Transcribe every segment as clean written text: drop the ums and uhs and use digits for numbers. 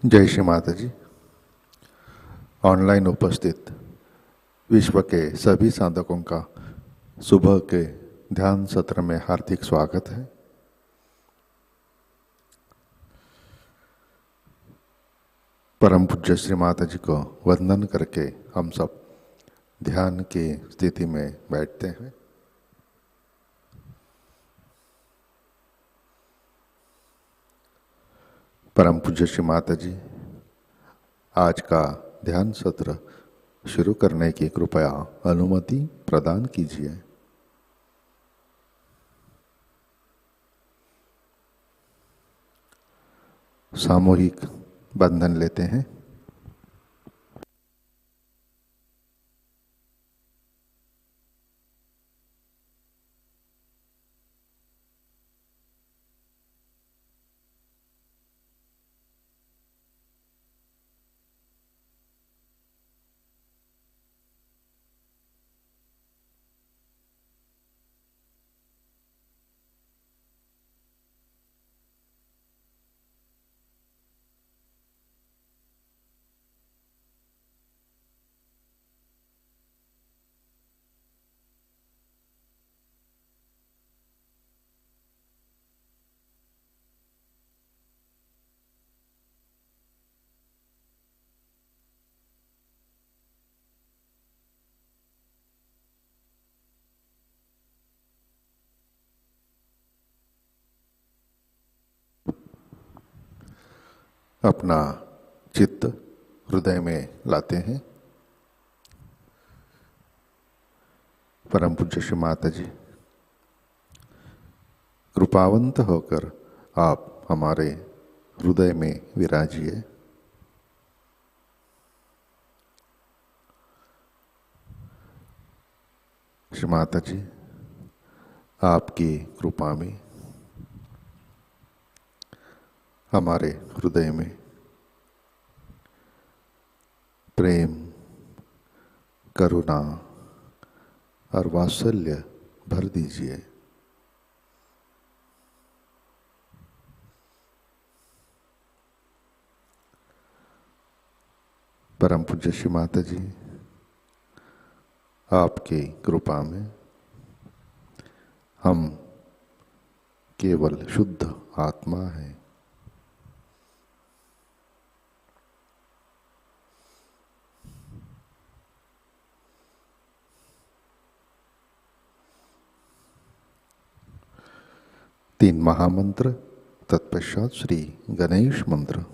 जय श्री माता जी। ऑनलाइन उपस्थित विश्व के सभी साधकों का सुबह के ध्यान सत्र में हार्दिक स्वागत है। परम पूज्य श्री माता जी को वंदन करके हम सब ध्यान की स्थिति में बैठते हैं। परम पूज्य श्री माता जी आज का ध्यान सत्र शुरू करने की कृपया अनुमति प्रदान कीजिए। सामूहिक बंधन लेते हैं। अपना चित्त हृदय में लाते हैं। परम पूज्य श्री माता जी कृपावंत होकर आप हमारे हृदय में विराजिए। श्री माता जी आपकी कृपा में हमारे हृदय में प्रेम, करुणा और वात्सल्य भर दीजिए। परम पूज्य श्री माता जी आपकी कृपा में हम केवल शुद्ध आत्मा हैं। तीन महामंत्र तत्पश्चात श्री गणेश मंत्र।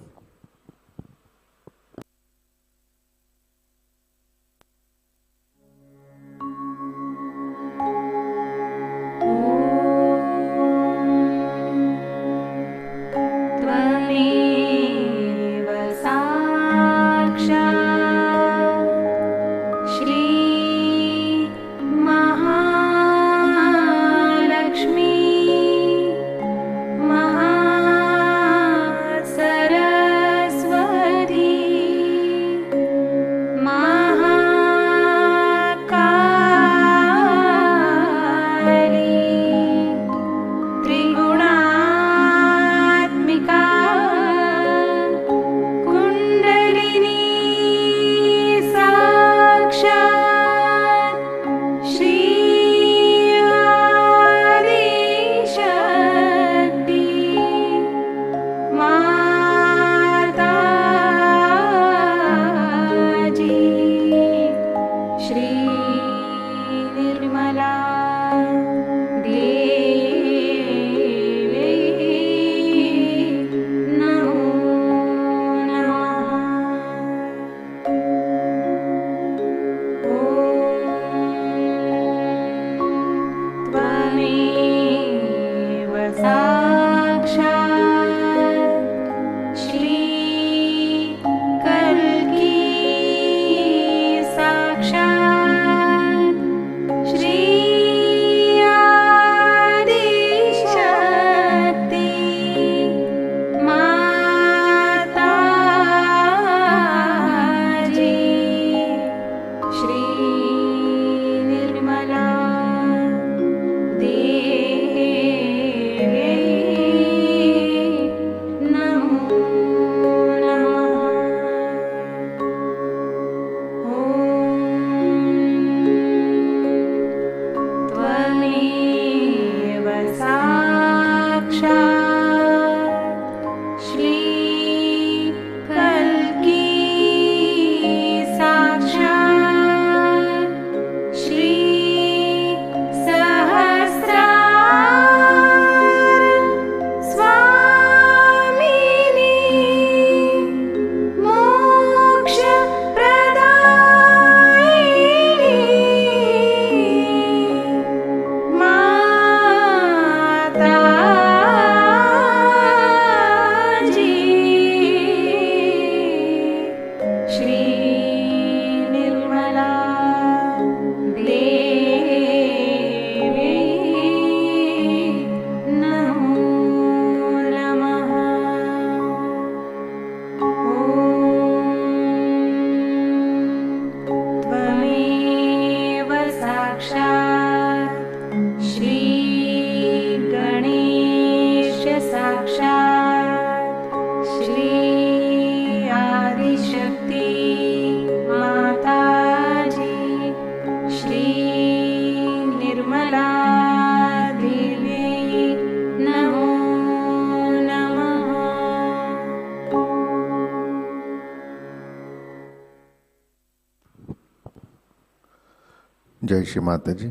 श्री जय श्री माता जी।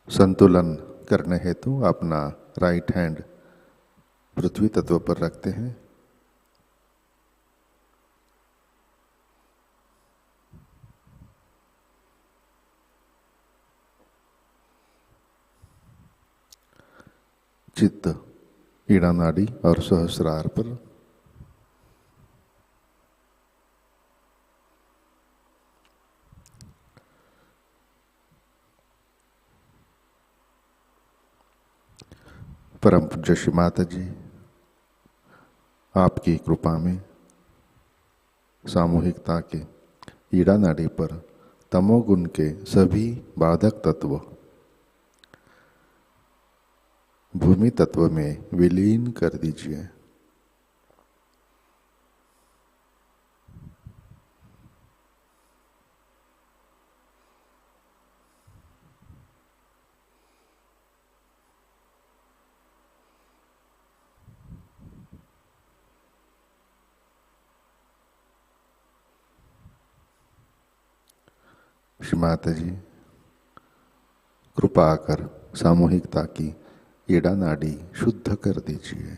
संतुलन करने हेतु अपना राइट हैंड पृथ्वी तत्व पर रखते हैं। चित्त ईड़ा नाड़ी और सहस्रार पर। परम पूज्य श्री माता जी, आपकी कृपा में सामूहिकता के ईड़ा नाड़ी पर तमोगुण के सभी बाधक तत्व भूमि तत्व में विलीन कर दीजिए। श्री माता जी, कृपा कर सामूहिकता की ईड़ा नाड़ी शुद्ध कर दीजिए।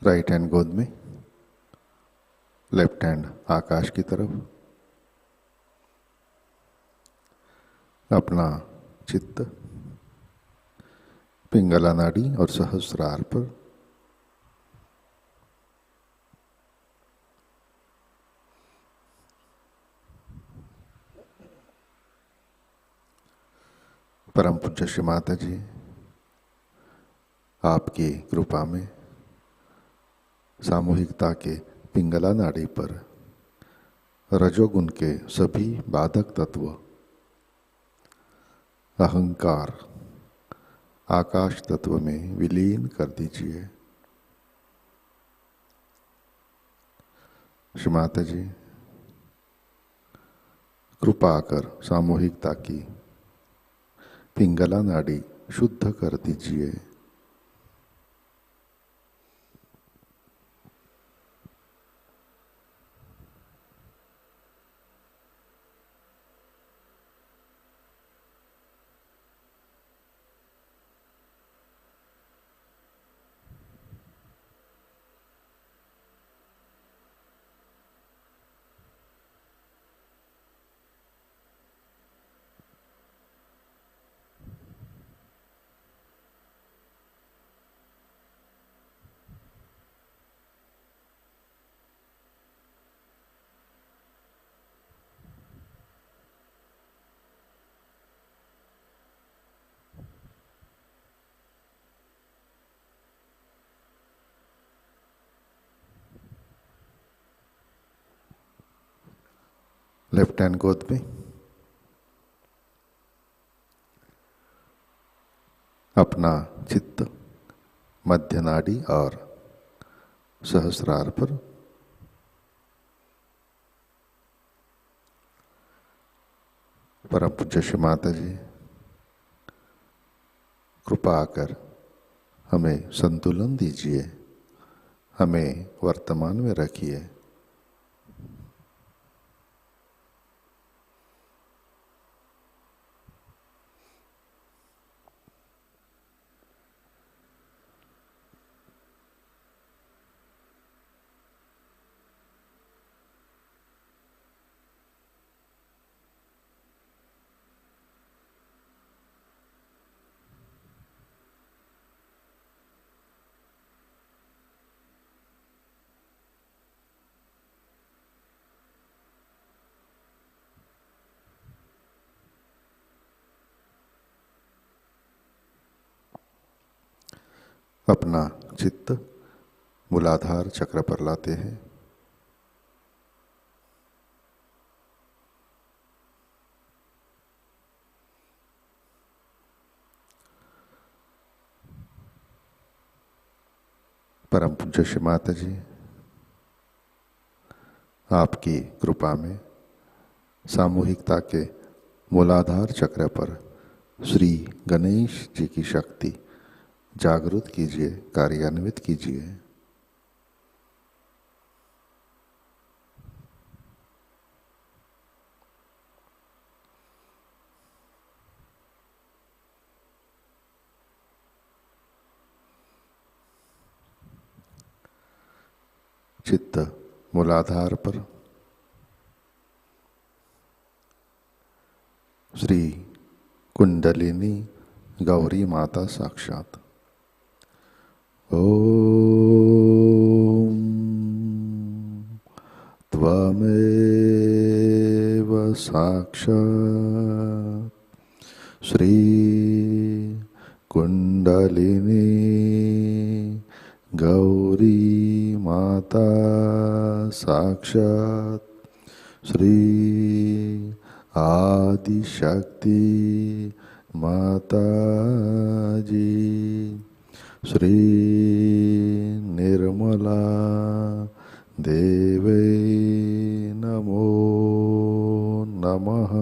राइट हैंड गोद में, लेफ्ट हैंड आकाश की तरफ। अपना चित्त पिंगला नाड़ी और सहस्रार पर। परम पूज्य श्री माता जी, आपकी कृपा में सामूहिकता के पिंगला नाड़ी पर रजोगुण के सभी बाधक तत्व अहंकार आकाश तत्व में विलीन कर दीजिए। श्री माता जी, कृपा कर सामूहिकता की पिंगला नाड़ी शुद्ध कर दीजिए। लेफ्ट हैंड गोद में, अपना चित्त मध्य नाड़ी और सहस्रार पर। परम पूज्य श्री माता जी, कृपा कर हमें संतुलन दीजिए, हमें वर्तमान में रखिए। अपना चित्त मूलाधार चक्र पर लाते हैं। परम पूज्य श्री माता जी, आपकी कृपा में सामूहिकता के मूलाधार चक्र पर श्री गणेश जी की शक्ति जागृत कीजिए, कार्यान्वित कीजिए। चित्त मूलाधार पर श्री कुंडलिनी गौरी माता साक्षात। ओम त्वमेव साक्षात् श्री कुंडलिनी गौरी माता साक्षात् श्री आदिशक्ति माताजी श्री निर्मला देवे नमो नमः।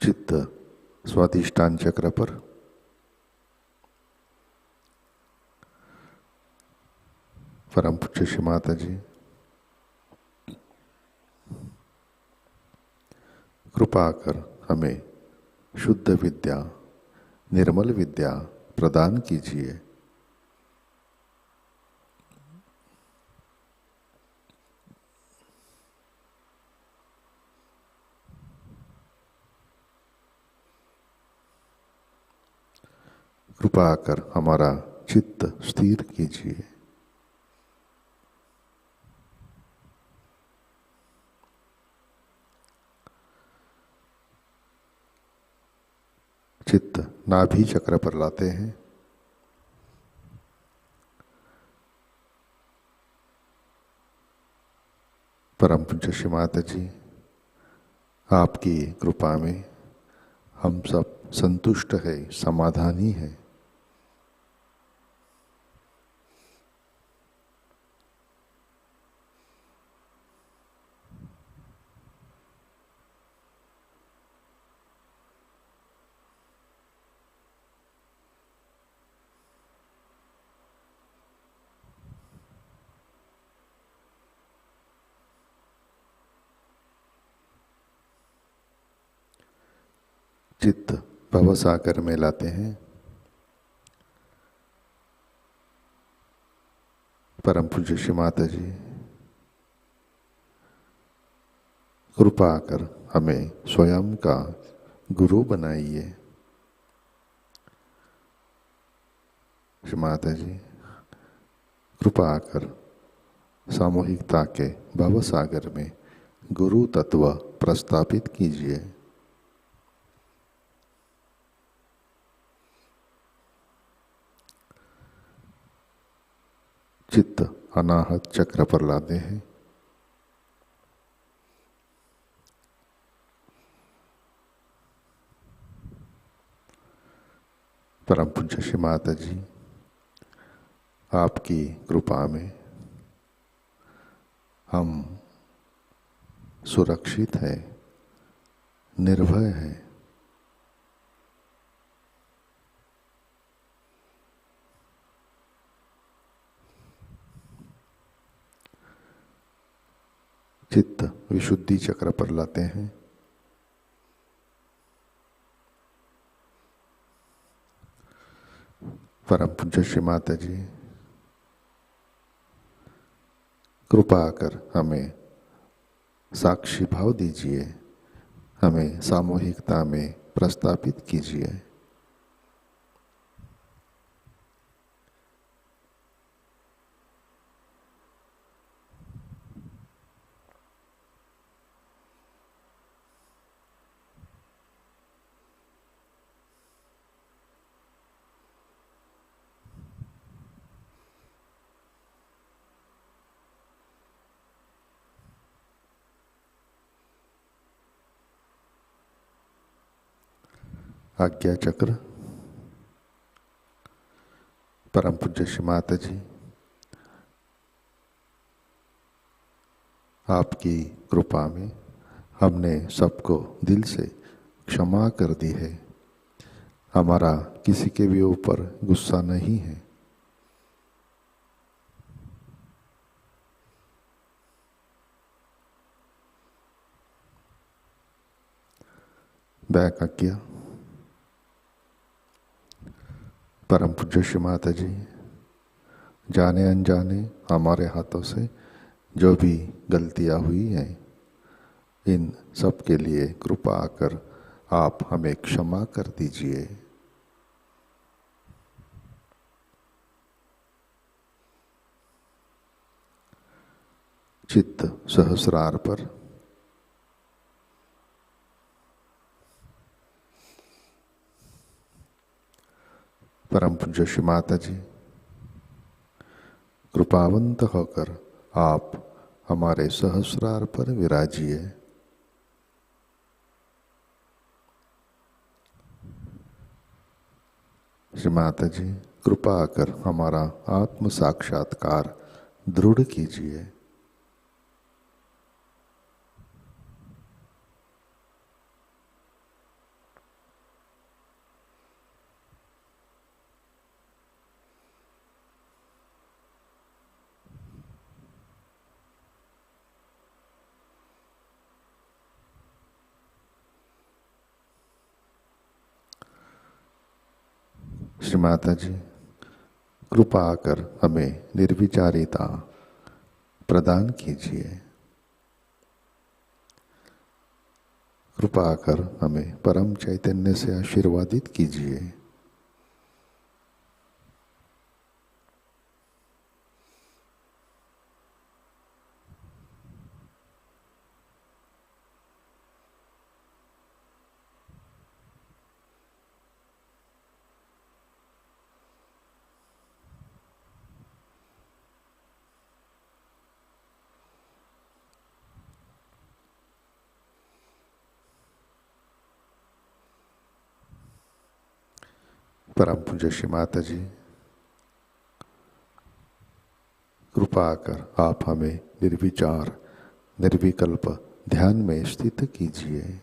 चित्त स्वाधिष्ठान चक्र पर परम पूज्य श्री माता जी कृपा कर हमें शुद्ध विद्या, निर्मल विद्या प्रदान कीजिए। कृपा कर हमारा चित्त स्थिर कीजिए। चित्त नाभि चक्र पर लाते हैं। परम पूज्य श्री माता जी, आपकी कृपा में हम सब संतुष्ट है, समाधानी है। चित्त भवसागर में लाते हैं। परम पूज्य श्री माता जी कृपा कर हमें स्वयं का गुरु बनाइए। श्री माता जी कृपा कर सामूहिकता के भवसागर में गुरु तत्व प्रस्थापित कीजिए। चित्त अनाहत चक्र पर लाते हैं। परम पूज्य श्री माता जी आपकी कृपा में हम सुरक्षित है, निर्भय है। चित्त विशुद्धि चक्र पर लाते हैं। परम पूज्य श्री माता जी कृपा कर हमें साक्षी भाव दीजिए, हमें सामूहिकता में प्रस्थापित कीजिए। आज्ञा चक्र। परम पूज्य श्री माता जी, आपकी कृपा में हमने सबको दिल से क्षमा कर दी है। हमारा किसी के भी ऊपर गुस्सा नहीं है। बैक आज्ञा। परम पूज्य श्री माता जी, जाने अनजाने हमारे हाथों से जो भी गलतियां हुई हैं, इन सब के लिए कृपा कर आप हमें क्षमा कर दीजिए। चित्त सहस्रार पर। परम पूज्य श्री माता जी, कृपावंत होकर आप हमारे सहस्रार पर विराजिए। श्री माता जी, कृपा कर हमारा आत्म साक्षात्कार दृढ़ कीजिए। श्री माता जी, कृपा कर हमें निर्विचारिता प्रदान कीजिए। कृपा कर हमें परम चैतन्य से आशीर्वादित कीजिए। परम पूज्य श्री माता जी, कृपा कर आप हमें निर्विचार निर्विकल्प ध्यान में स्थित कीजिए।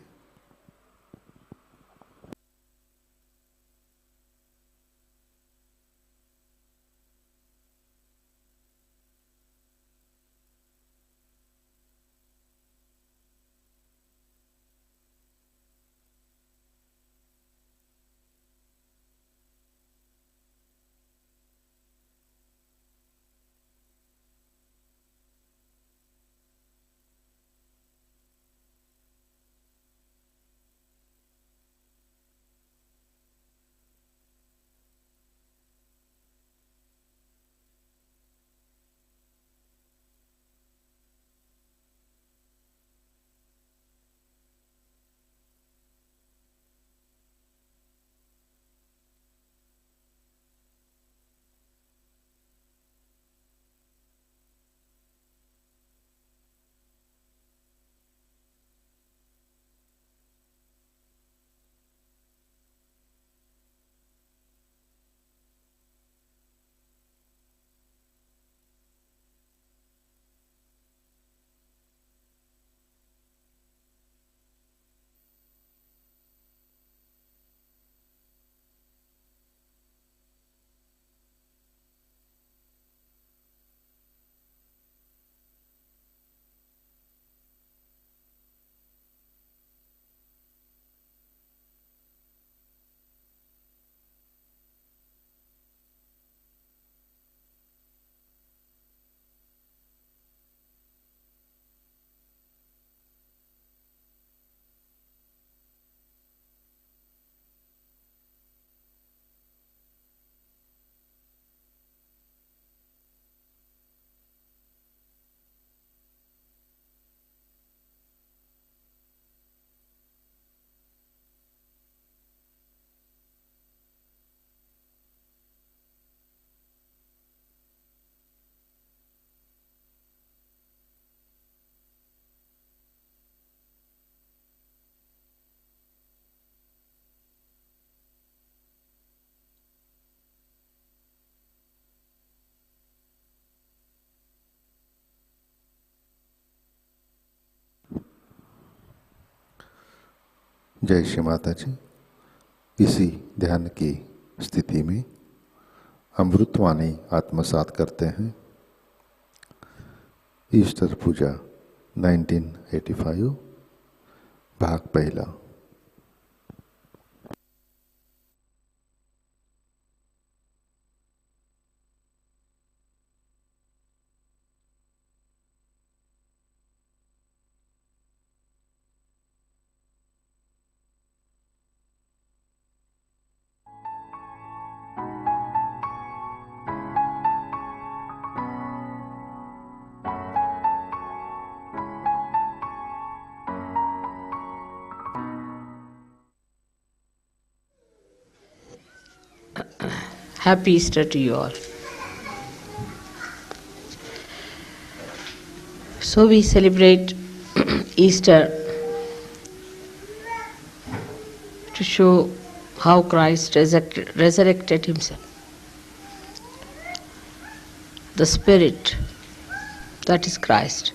जय श्री माता जी। इसी ध्यान की स्थिति में अमृतवाणी आत्मसात करते हैं। ईस्टर पूजा 1985 भाग पहला। Happy Easter to you all. So we celebrate Easter to show how Christ resurrected himself. The Spirit, that is Christ,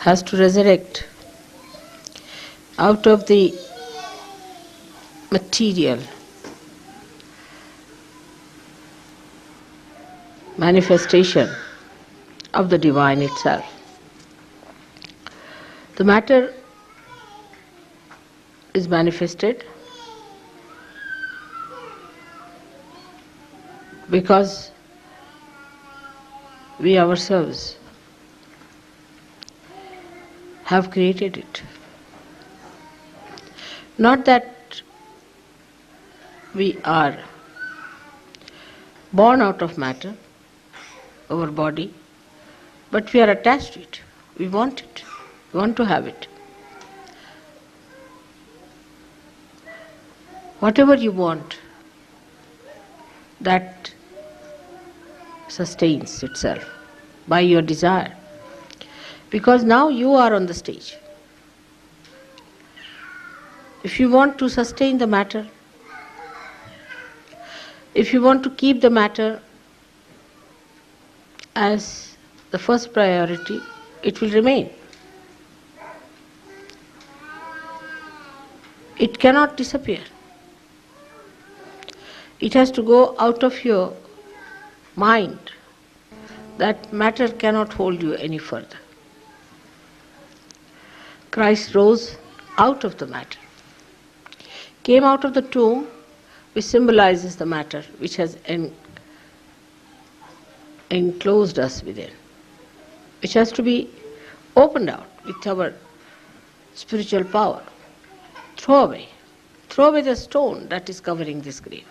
has to resurrect out of the material manifestation of the divine itself. The matter is manifested because we ourselves have created it. Not that we are born out of matter, our body, but we are attached to it. We want it. We want to have it. Whatever you want, that sustains itself by your desire. Because now you are on the stage. If you want to sustain the matter, if you want to keep the matter as the first priority, it will remain. It cannot disappear. It has to go out of your mind. That matter cannot hold you any further. Christ rose out of the matter, came out of the tomb, which symbolizes the matter which has enclosed us within, which has to be opened out with our spiritual power. Throw away the stone that is covering this grave.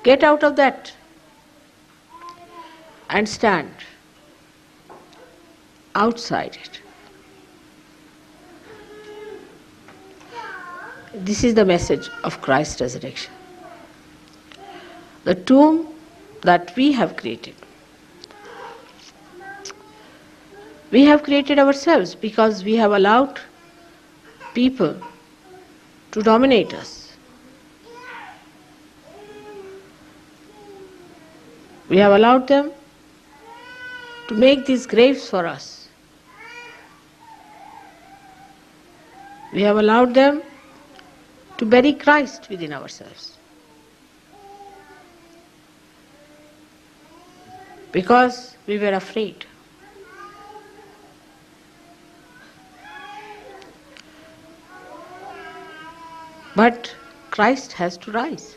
Get out of that and stand outside it. This is the message of Christ's resurrection. The tomb that we have created ourselves because we have allowed people to dominate us. We have allowed them to make these graves for us. We have allowed them to bury Christ within ourselves. Because we were afraid. But Christ has to rise.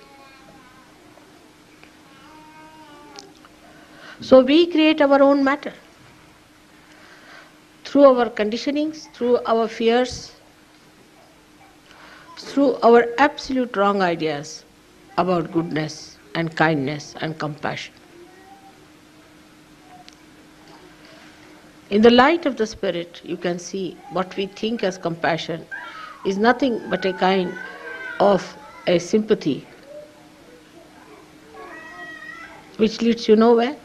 So we create our own matter. Through our conditionings, through our fears, through our absolute wrong ideas about goodness and kindness and compassion. In the light of the Spirit, you can see what we think as compassion is nothing but a kind of a sympathy which leads you nowhere.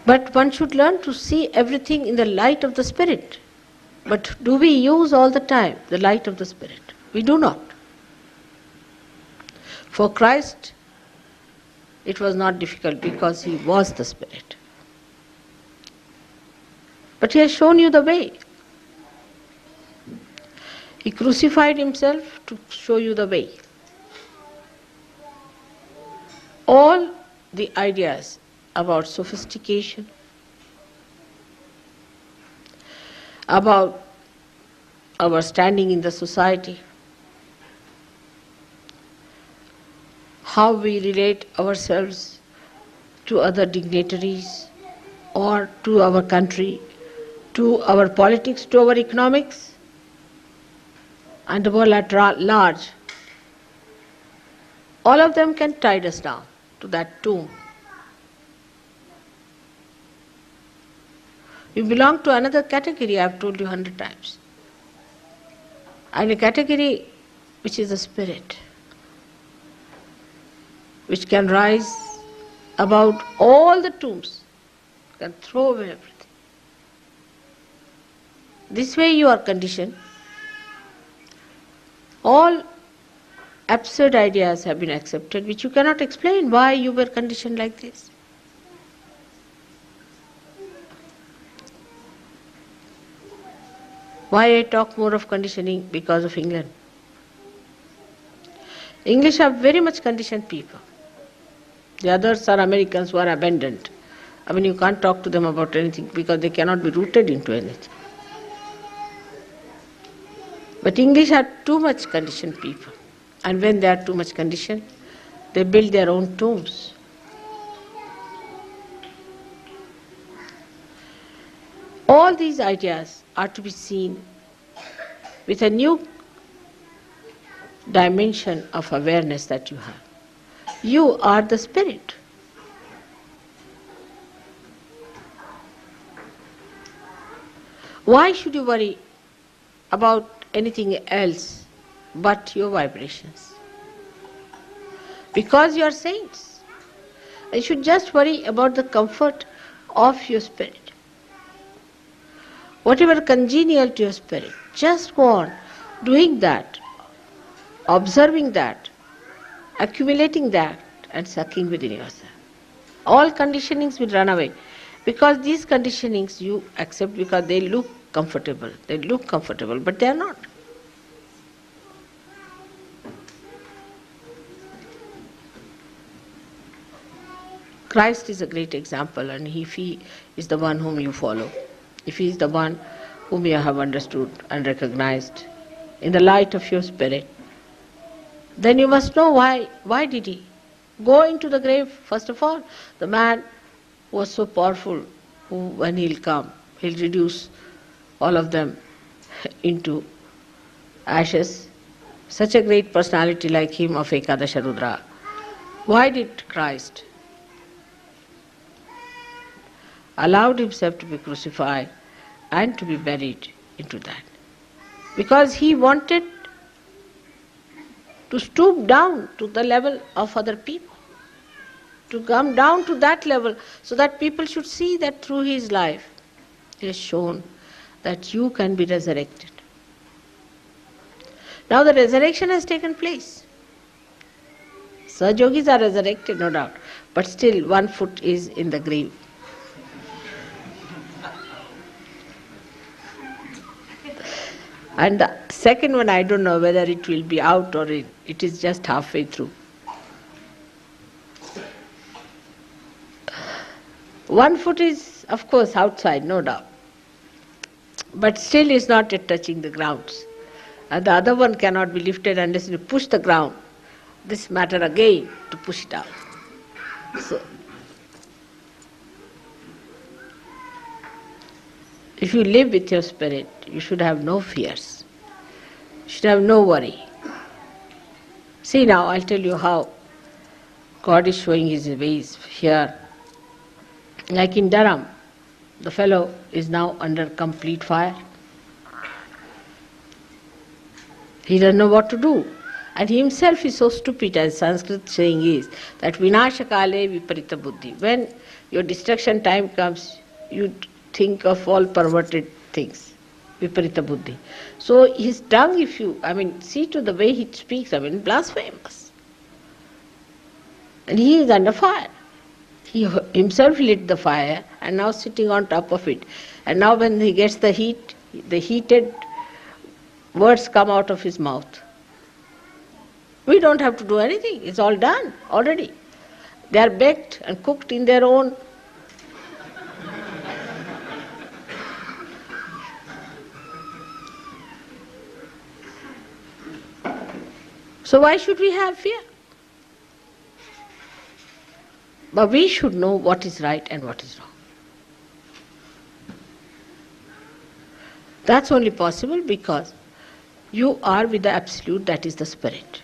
But one should learn to see everything in the light of the Spirit. But do we use all the time the light of the Spirit? We do not. For Christ, it was not difficult because he was the Spirit. But he has shown you the way. He crucified himself to show you the way. All the ideas about sophistication, about our standing in the society, how we relate ourselves to other dignitaries or to our country, to our politics, to our economics, and the world at large. All of them can tie us down to that tomb. You belong to another category, I have told you 100 times. And a category which is a spirit, which can rise about all the tombs, can throw away everything. This way you are conditioned. All absurd ideas have been accepted, which you cannot explain why you were conditioned like this. Why I talk more of conditioning? Because of England. English are very much conditioned people. The others are Americans who are abandoned. I mean, you can't talk to them about anything because they cannot be rooted into anything. But English are too much conditioned people. And when they are too much conditioned, they build their own tombs. All these ideas are to be seen with a new dimension of awareness that you have. You are the spirit. Why should you worry about anything else but your vibrations? Because you are saints. You should just worry about the comfort of your spirit. Whatever congenial to your spirit, just go on doing that, observing that, accumulating that, and sucking within yourself. All conditionings will run away, because these conditionings you accept because they look comfortable. They look comfortable, but they are not. Christ is a great example, and if he is the one whom you follow, if he is the one whom you have understood and recognized in the light of your spirit, then you must know why did he go into the grave. First of all, the man was so powerful, who when he'll come, he'll reduce all of them into ashes. Such a great personality like him of Ekadasha Rudra. Why did Christ allowed himself to be crucified and to be buried into that? Because he wanted to stoop down to the level of other people, to come down to that level so that people should see that through his life he has shown that you can be resurrected. Now the resurrection has taken place. Sahajogis are resurrected, no doubt, but still one foot is in the grave. And the second one, I don't know whether it will be out or in. It is just halfway through. One foot is, of course, outside, no doubt. But still is not yet touching the grounds. And the other one cannot be lifted unless you push the ground. This matter again to push it out. So, if you live with your spirit, you should have no fears. You should have no worry. See now, I'll tell you how God is showing his ways here. Like in Durham, the fellow is now under complete fire. He doesn't know what to do. And he himself is so stupid, as Sanskrit saying is, that vinashakale viparita buddhi. When your destruction time comes, you think of all perverted things. Viparita buddhi. So his tongue, see to the way he speaks, blasphemous. And he is under fire. He himself lit the fire and now sitting on top of it. And now when he gets the heat, the heated words come out of his mouth. We don't have to do anything. It's all done already. They are baked and cooked in their own. So why should we have fear? But we should know what is right and what is wrong. That's only possible because you are with the Absolute, that is the Spirit.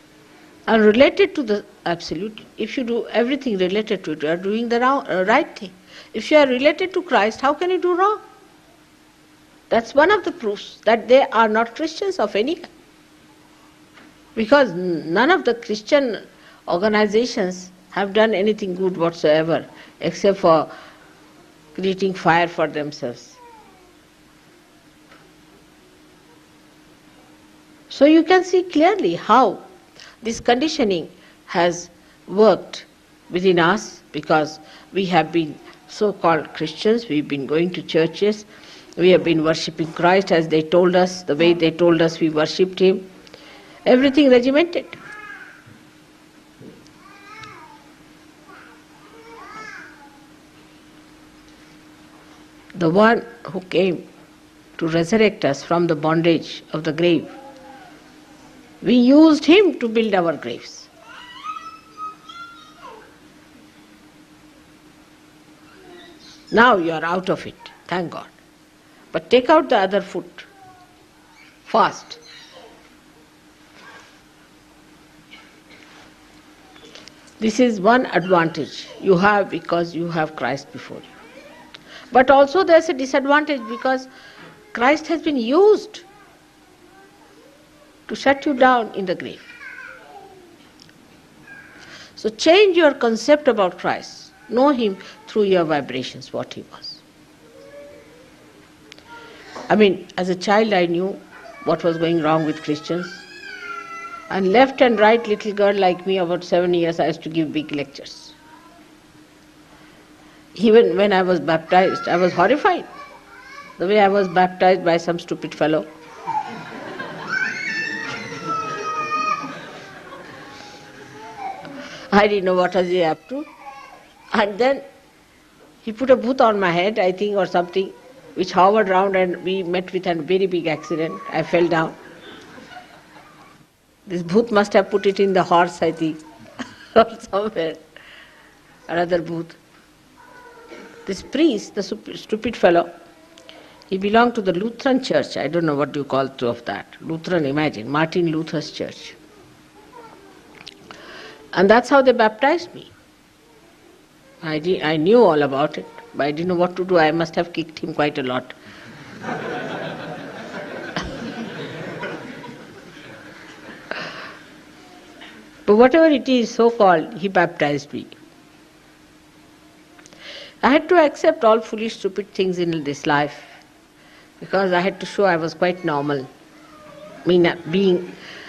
And related to the Absolute, if you do everything related to it, you are doing the right thing. If you are related to Christ, how can you do wrong? That's one of the proofs that they are not Christians of any kind. Because none of the Christian organizations have done anything good whatsoever except for creating fire for themselves. So you can see clearly how this conditioning has worked within us, because we have been so-called Christians, we've been going to churches, we have been worshipping Christ as they told us, the way they told us we worshipped Him. Everything regimented. The one who came to resurrect us from the bondage of the grave, we used him to build our graves. Now you are out of it, thank God. But take out the other foot fast. This is one advantage you have because you have Christ before you. But also there is a disadvantage because Christ has been used to shut you down in the grave. So change your concept about Christ. Know Him through your vibrations, what He was. As a child I knew what was going wrong with Christians. And left and right little girl like me, about 7 years, I used to give big lectures. Even when I was baptized, I was horrified. The way I was baptized by some stupid fellow. I didn't know what was he up to. And then he put a bhoot on my head, I think, or something, which hovered round, and we met with a very big accident. I fell down. This bhoot must have put it in the horse, I think, or somewhere. Another bhoot. This priest, the stupid fellow, he belonged to the Lutheran church. I don't know what you call of that. Lutheran, imagine, Martin Luther's church. And that's how they baptized me. I knew all about it, but I didn't know what to do. I must have kicked him quite a lot. But whatever it is, so-called, he baptized me. I had to accept all foolish, stupid things in this life because I had to show I was quite normal.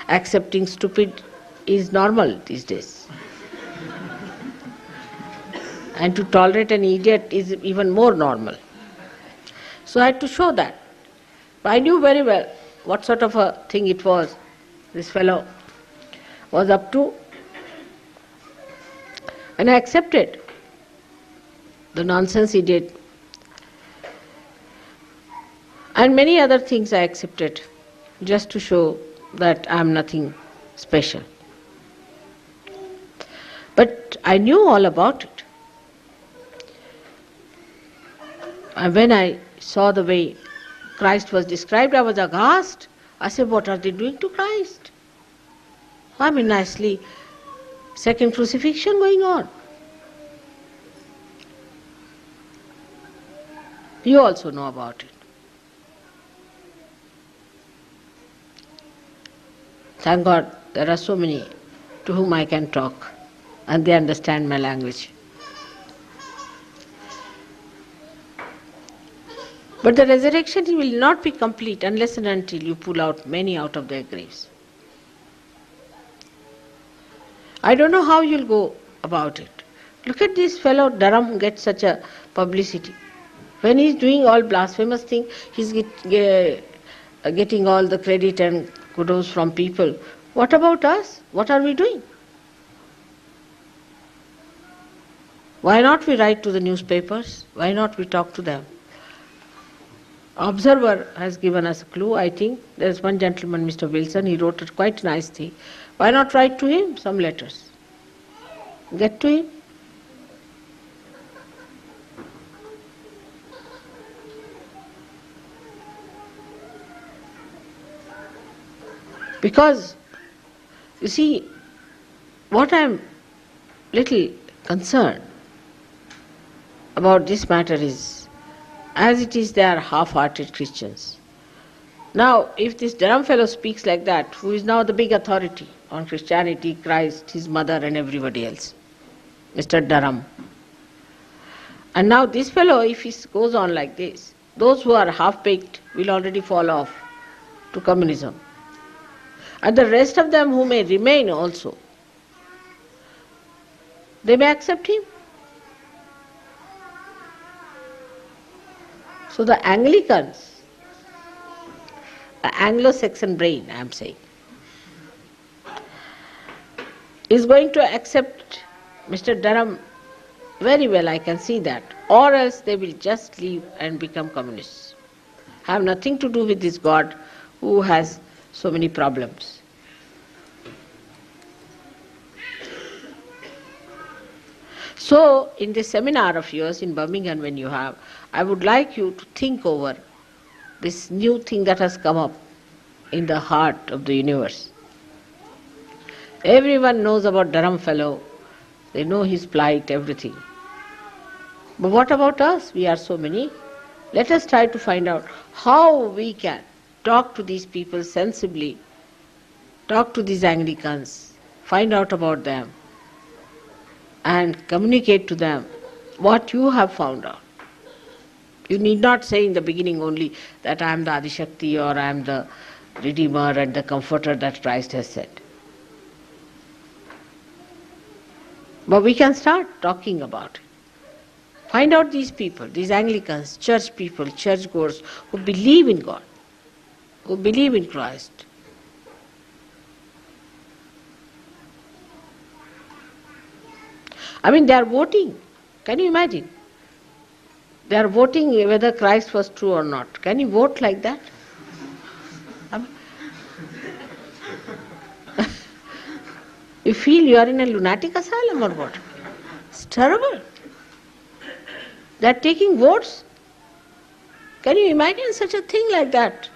Accepting stupid is normal these days. And to tolerate an idiot is even more normal. So I had to show that. But I knew very well what sort of a thing it was this fellow was up to. And I accepted the nonsense he did. And many other things I accepted just to show that I am nothing special. But I knew all about it. And when I saw the way Christ was described, I was aghast. I said, what are they doing to Christ? Nicely, second crucifixion going on. You also know about it. Thank God there are so many to whom I can talk and they understand my language. But the resurrection will not be complete unless and until you pull out many out of their graves. I don't know how you'll go about it. Look at this fellow, Durham gets such a publicity. When he's doing all blasphemous thing, he's getting all the credit and kudos from people. What about us? What are we doing? Why not we write to the newspapers? Why not we talk to them? Observer has given us a clue, I think. There's one gentleman, Mr. Wilson, he wrote a quite nice thing. Why not write to him some letters? Get to him. Because, you see, what I'm little concerned about this matter is, as it is, they are half-hearted Christians. Now, if this Durham fellow speaks like that, who is now the big authority on Christianity, Christ, his mother and everybody else, Mr. Durham. And now this fellow, if he goes on like this, those who are half-baked will already fall off to communism. And the rest of them who may remain also, they may accept him. So the Anglicans, the Anglo-Saxon brain, I am saying, is going to accept Mr. Durham very well, I can see that, or else they will just leave and become communists. Have nothing to do with this God who has so many problems. So, in this seminar of yours in Birmingham when you have, I would like you to think over this new thing that has come up in the heart of the universe. Everyone knows about Durham fellow, they know his plight, everything. But what about us? We are so many. Let us try to find out how we can talk to these people sensibly, talk to these Anglicans, find out about them, and communicate to them what you have found out. You need not say in the beginning only that I am the Adishakti or I am the Redeemer and the Comforter that Christ has said. But we can start talking about it. Find out these people, these Anglicans, church people, churchgoers who believe in God, who believe in Christ. I mean, they are voting. Can you imagine? They are voting whether Christ was true or not. Can you vote like that? You feel you are in a lunatic asylum or what? It's terrible. They are taking votes. Can you imagine such a thing like that?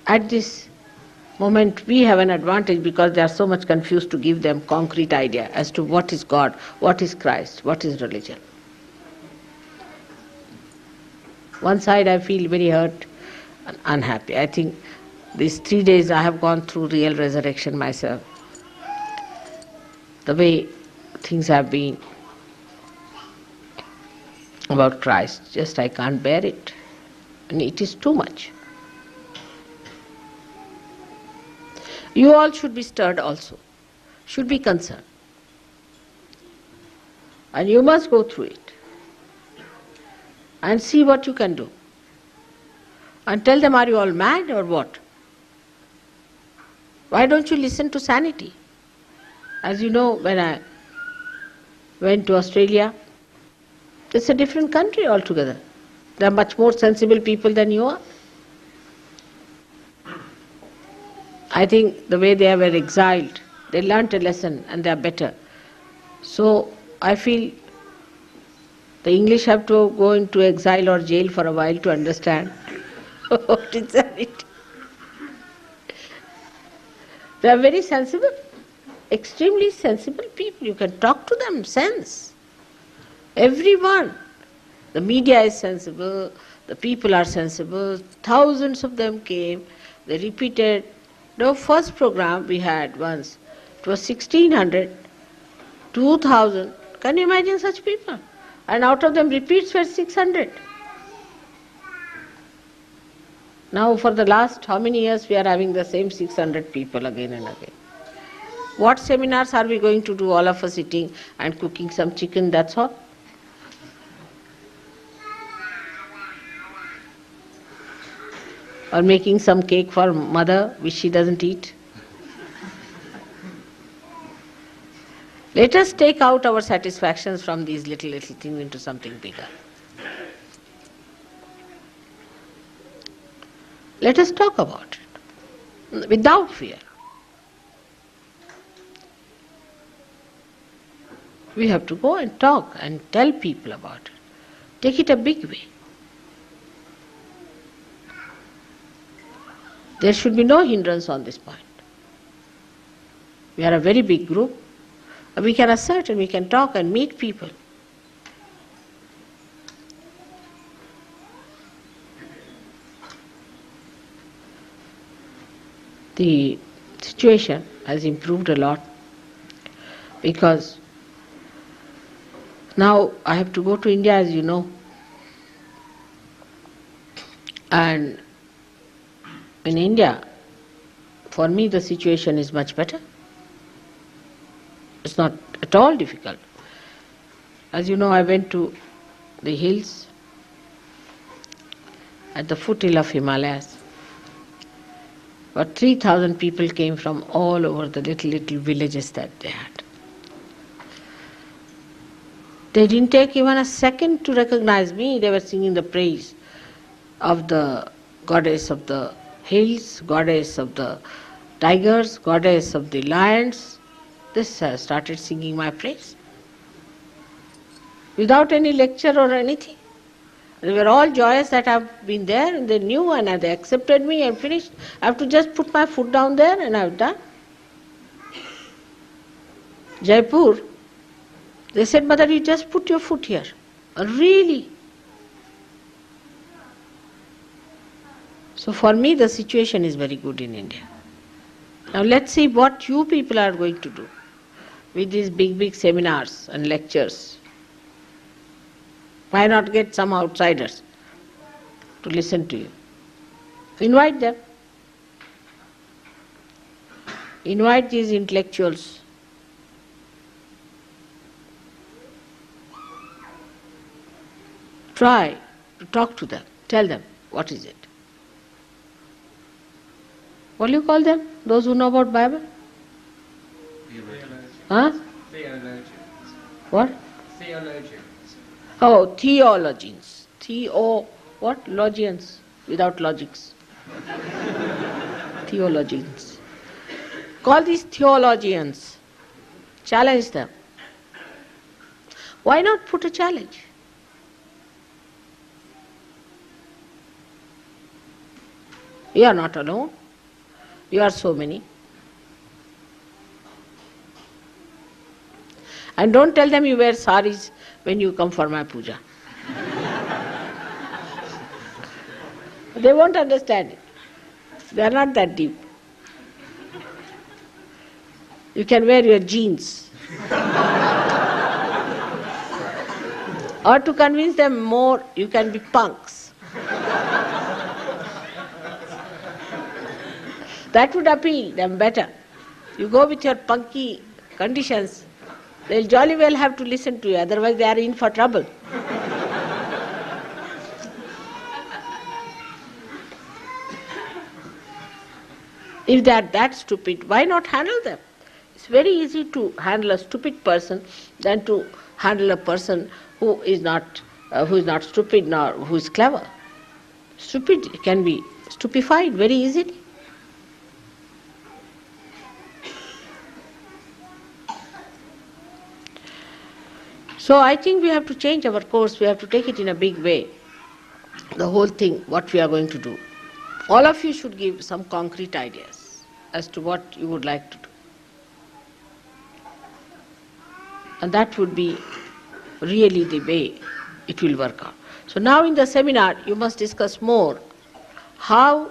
At this moment we have an advantage because they are so much confused to give them concrete idea as to what is God, what is Christ, what is religion. One side I feel very hurt and unhappy. I think these 3 days I have gone through real resurrection myself. The way things have been about Christ, just I can't bear it. And it is too much. You all should be stirred also, should be concerned. And you must go through it and see what you can do. And tell them, are you all mad or what? Why don't you listen to sanity? As you know, when I went to Australia, it's a different country altogether. They are much more sensible people than you are. I think the way they were exiled, they learnt a lesson and they are better. So I feel the English have to go into exile or jail for a while to understand what is sanity. They are very sensible, extremely sensible people. You can talk to them, sense. Everyone. The media is sensible, the people are sensible, thousands of them came, they repeated. The first program we had once, it was 1600, 2000. Can you imagine such people? And out of them repeats were 600. Now for the last how many years we are having the same 600 people again and again. What seminars are we going to do? All of us sitting and cooking some chicken, that's all. Or making some cake for mother which she doesn't eat. Let us take out our satisfactions from these little things into something bigger. Let us talk about it without fear. We have to go and talk and tell people about it. Take it a big way. There should be no hindrance on this point. We are a very big group. We can assert and we can talk and meet people. The situation has improved a lot because now I have to go to India, as you know, and in India, for me the situation is much better. It's not at all difficult. As you know, I went to the hills at the foothill of Himalayas. About 3,000 people came from all over the little villages that they had. They didn't take even a second to recognize me. They were singing the praise of the goddess of the hills, goddess of the tigers, goddess of the lions. They started singing my praise without any lecture or anything. They were all joyous that I've been there, and they knew and they accepted me and finished. I have to just put my foot down there and I've done. Jaipur, they said, Mother, you just put your foot here. Really? So for me the situation is very good in India. Now let's see what you people are going to do with these big seminars and lectures. Why not get some outsiders to listen to you? Invite them. Invite these intellectuals. Try to talk to them. Tell them, what is it? What do you call them? Those who know about Bible? Theologians. Huh? Theologians. What? Theologians. Oh, theologians. What? Logians. Without logics. Theologians. Call these theologians. Challenge them. Why not put a challenge? You are not alone. You are so many. And don't tell them you wear saris when you come for my puja. They won't understand it. They are not that deep. You can wear your jeans. Or to convince them more, you can be punks. That would appeal them better. You go with your punky conditions, they'll jolly well have to listen to you, otherwise they are in for trouble. If they are that stupid, why not handle them? It's very easy to handle a stupid person than to handle a person who is not stupid nor who is clever. Stupid can be stupefied very easily. So I think we have to change our course, we have to take it in a big way. The whole thing, what we are going to do. All of you should give some concrete ideas as to what you would like to do. And that would be really the way it will work out. So now in the seminar you must discuss more how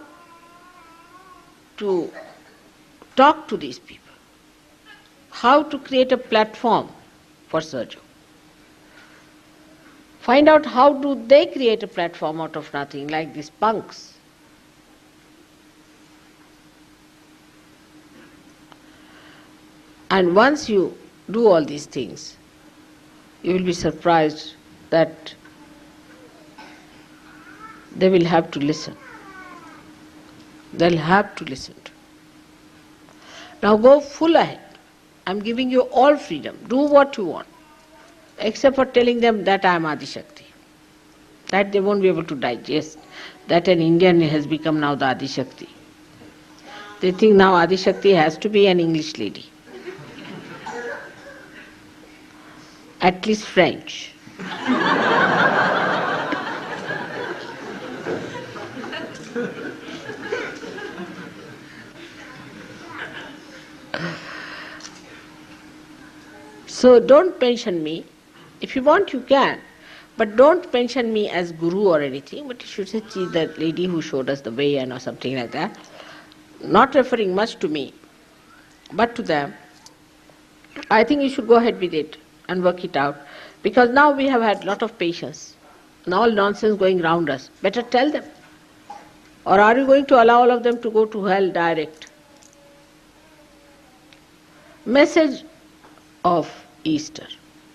to talk to these people, how to create a platform for Sahajayoga. Find out how do they create a platform out of nothing, like these punks. And once you do all these things, you will be surprised that they will have to listen. They'll have to listen to. Now go full ahead. I'm giving you all freedom. Do what you want. Except for telling them that I am Adi Shakti. That they won't be able to digest. That an Indian has become now the Adi Shakti. They think now Adi Shakti has to be an English lady. At least French. So don't mention me. If you want, you can. But don't mention me as guru or anything, but you should say, she's the lady who showed us the way and or something like that. Not referring much to me, but to them. I think you should go ahead with it and work it out. Because now we have had a lot of patience. And all nonsense going round us. Better tell them. Or are you going to allow all of them to go to hell direct? Message of Easter.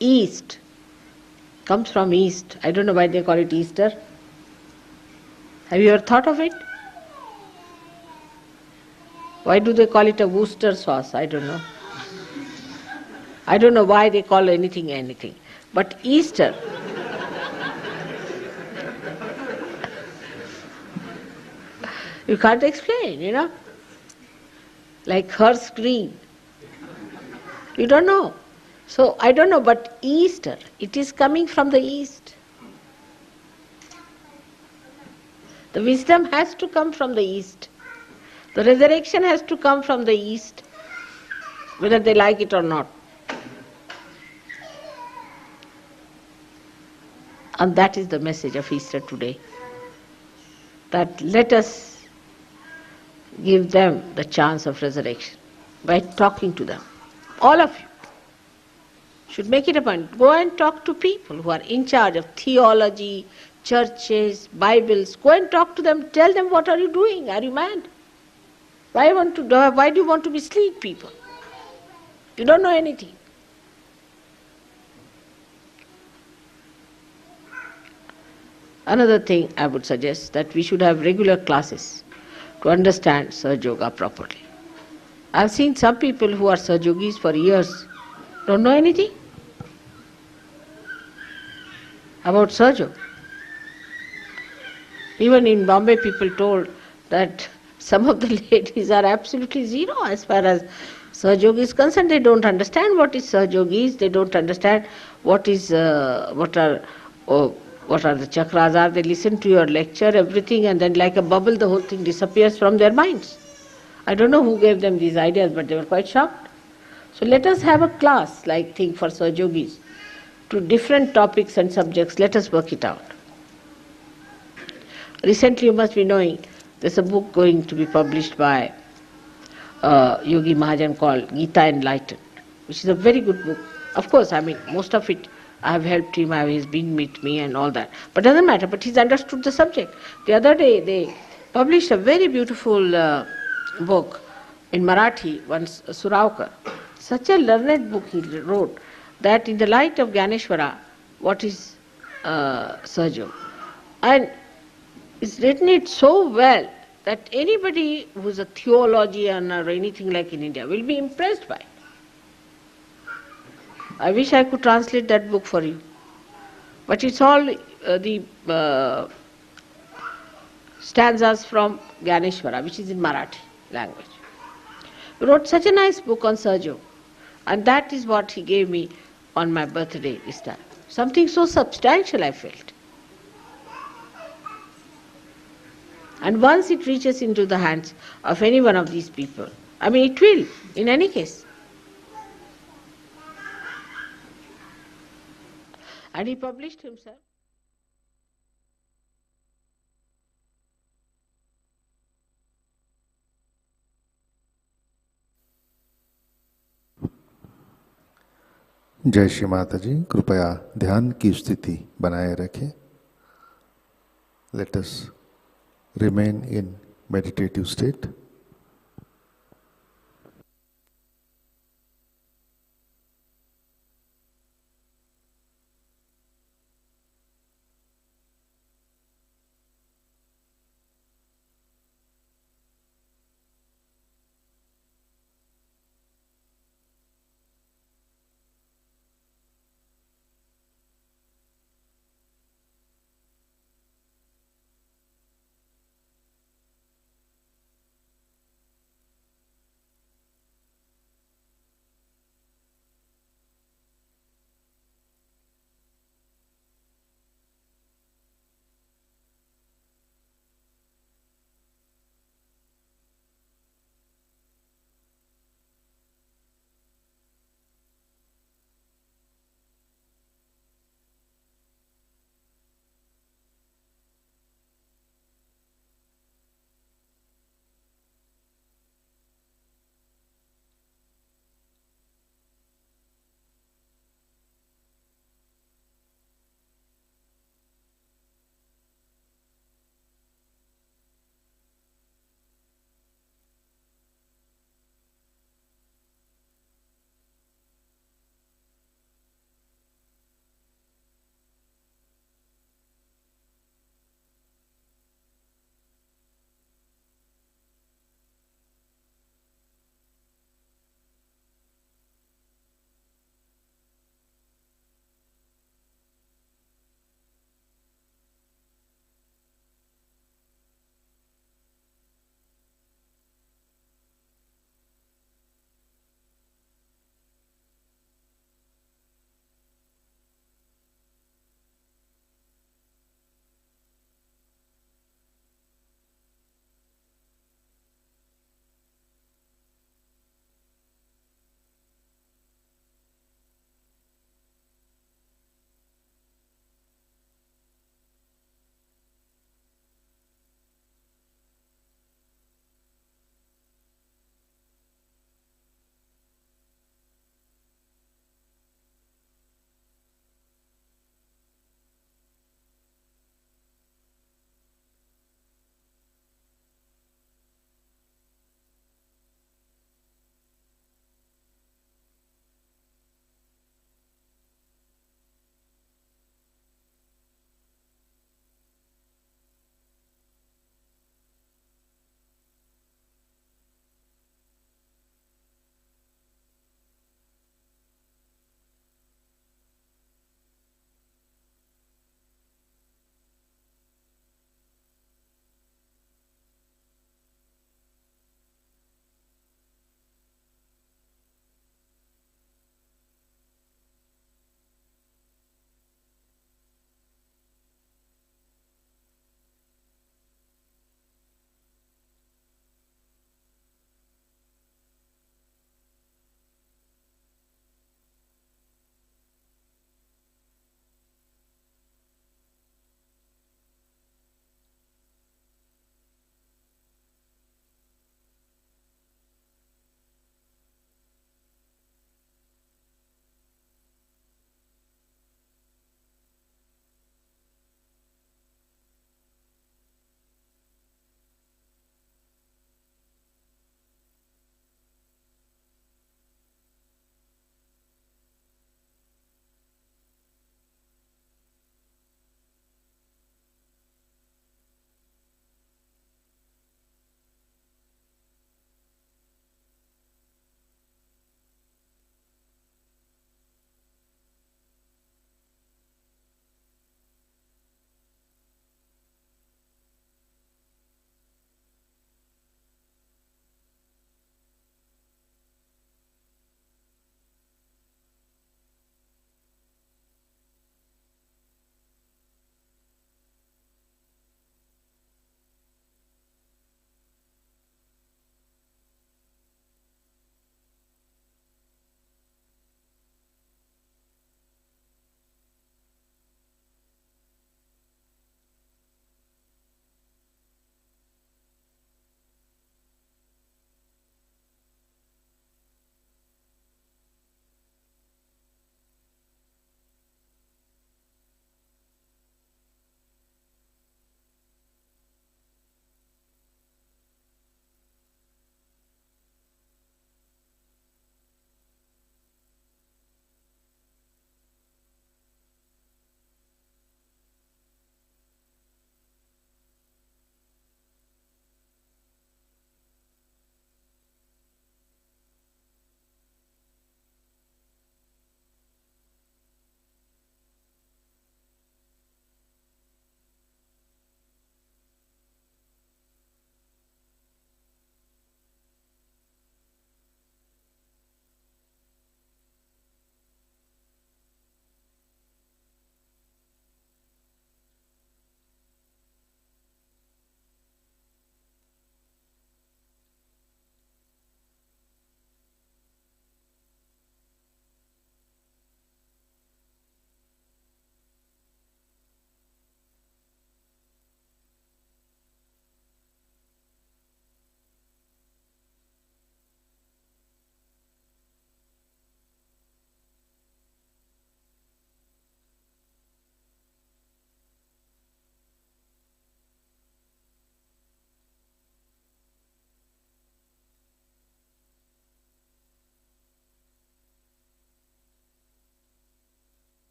East comes from East. I don't know why they call it Easter. Have you ever thought of it? Why do they call it a Worcester sauce? I don't know. I don't know why they call anything. But Easter, you can't explain, Like her screen. You don't know. So I don't know, but Easter, it is coming from the East. The wisdom has to come from the East. The resurrection has to come from the East, whether they like it or not. And that is the message of Easter today. That let us give them the chance of resurrection by talking to them. All of you should make it a point. Go and talk to people who are in charge of theology, churches, Bibles. Go and talk to them. Tell them, what are you doing? Are you mad? Why do you want to mislead people? You don't know anything. Another thing I would suggest, that we should have regular classes to understand Sahajayoga properly. I've seen some people who are Sahajogis for years, don't know anything about Sahajayoga. Even in Bombay, people told that some of the ladies are absolutely zero as far as Sahajayoga is concerned. They don't understand what is Sahajayoga is. They don't understand what are the chakras are. They listen to your lecture, everything, and then like a bubble, the whole thing disappears from their minds. I don't know who gave them these ideas, but they were quite shocked. So let us have a class-like thing for Sahajogis to different topics and subjects. Let us work it out. Recently, you must be knowing, there's a book going to be published by Yogi Mahajan called Gita Enlightened, which is a very good book. Of course, most of it I have helped him, he's been with me and all that. But doesn't matter, but he's understood the subject. The other day, they published a very beautiful book in Marathi, once Suraukar. Such a learned book he wrote, that in the light of Gyaneshwara, what is Sahajayoga? And it's written it so well that anybody who's a theologian or anything like in India will be impressed by it. I wish I could translate that book for you. But it's all the stanzas from Gyaneshwara, which is in Marathi language. He wrote such a nice book on Sahajayoga. And that is what he gave me on my birthday this time. Something so substantial, I felt. And once it reaches into the hands of any one of these people, it will, in any case. And he published himself. जय श्री माता जी, कृपया ध्यान की स्थिति बनाए रखें. Let us remain in meditative state.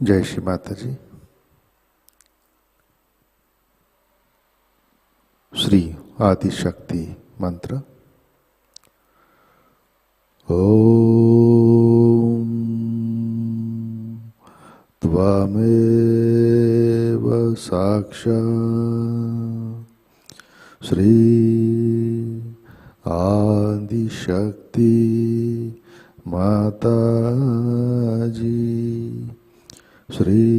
जय श्री माता जी। श्री आदि शक्ति मंत्र। ओम त्वमेव साक्षात् श्री आदि शक्ति माताजी श्री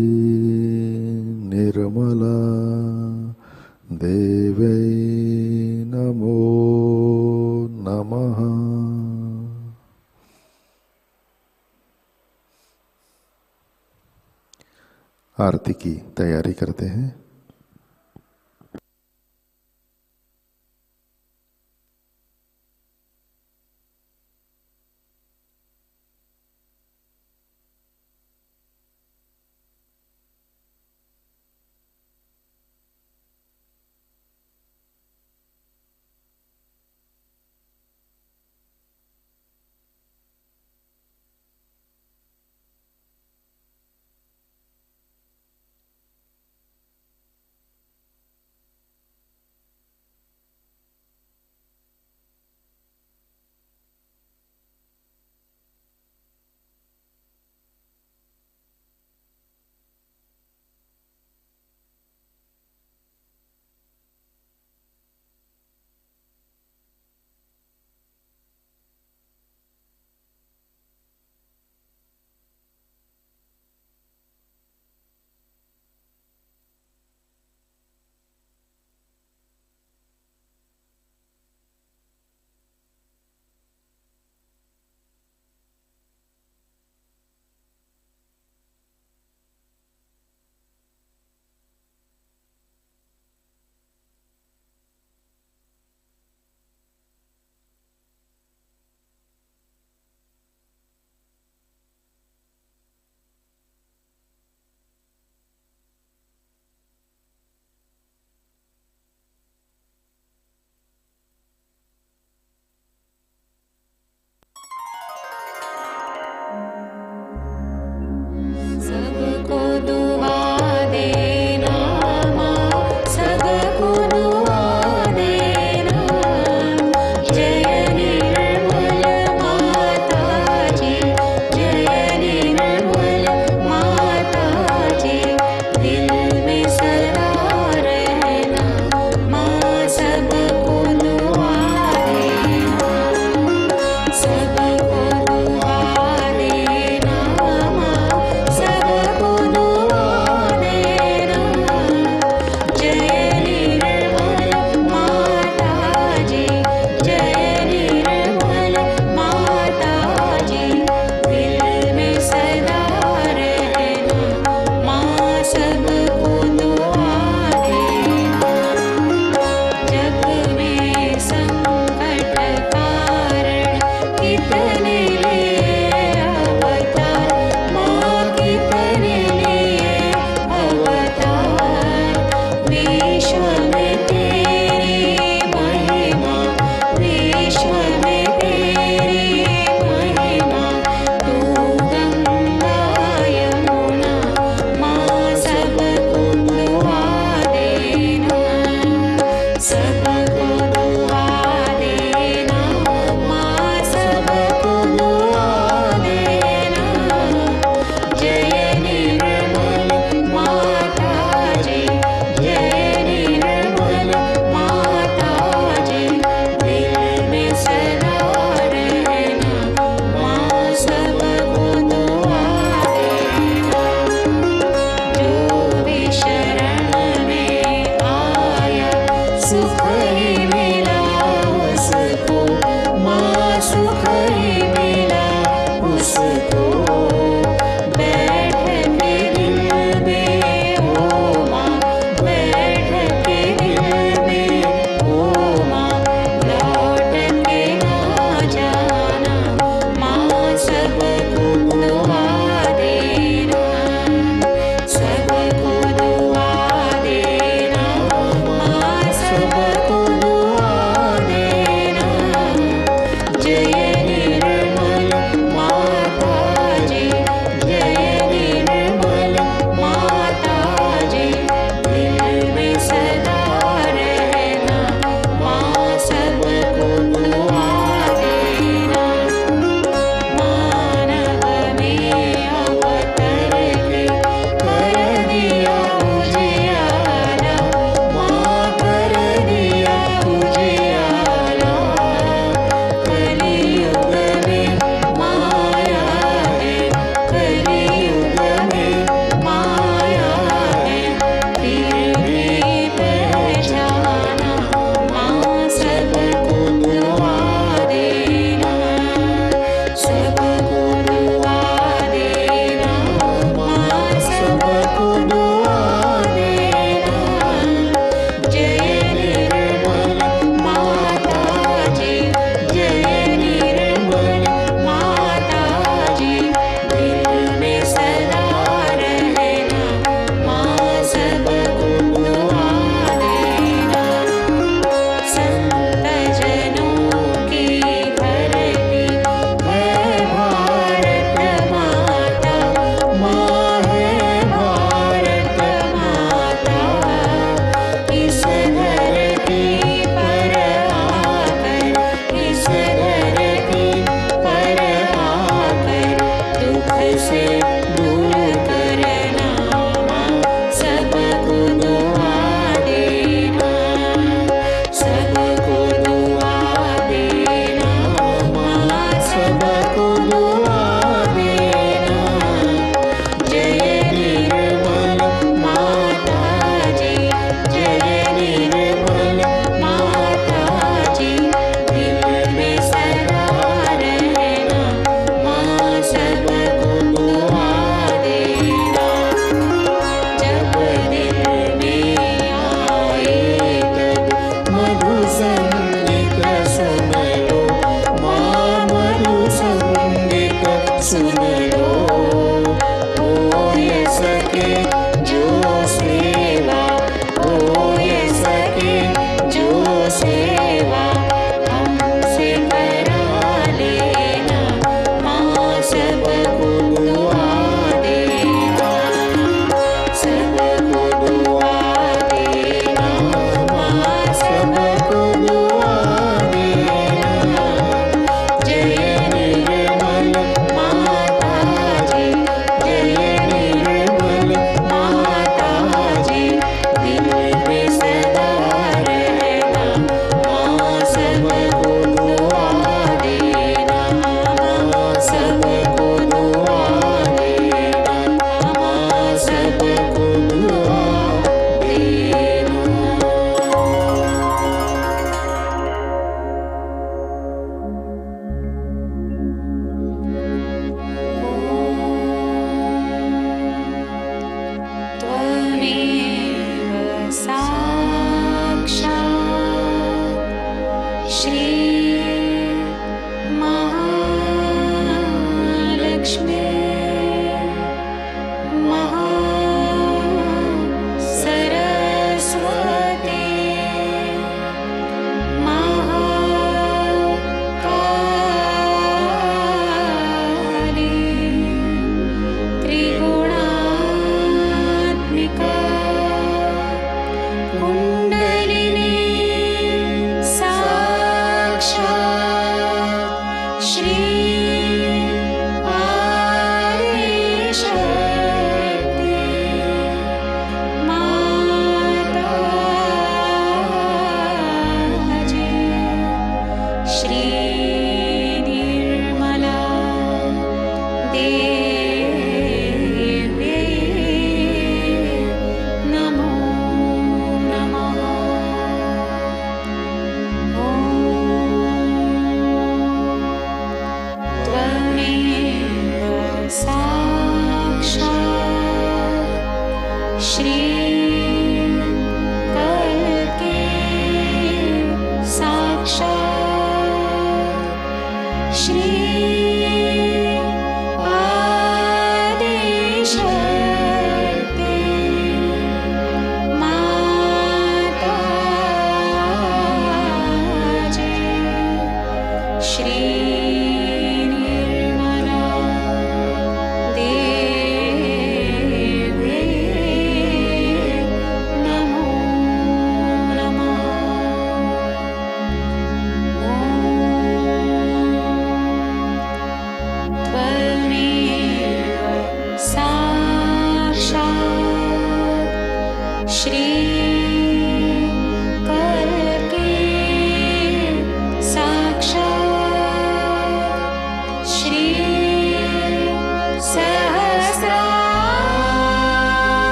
निर्मला देवै नमो नमः। आरती की तैयारी करते हैं।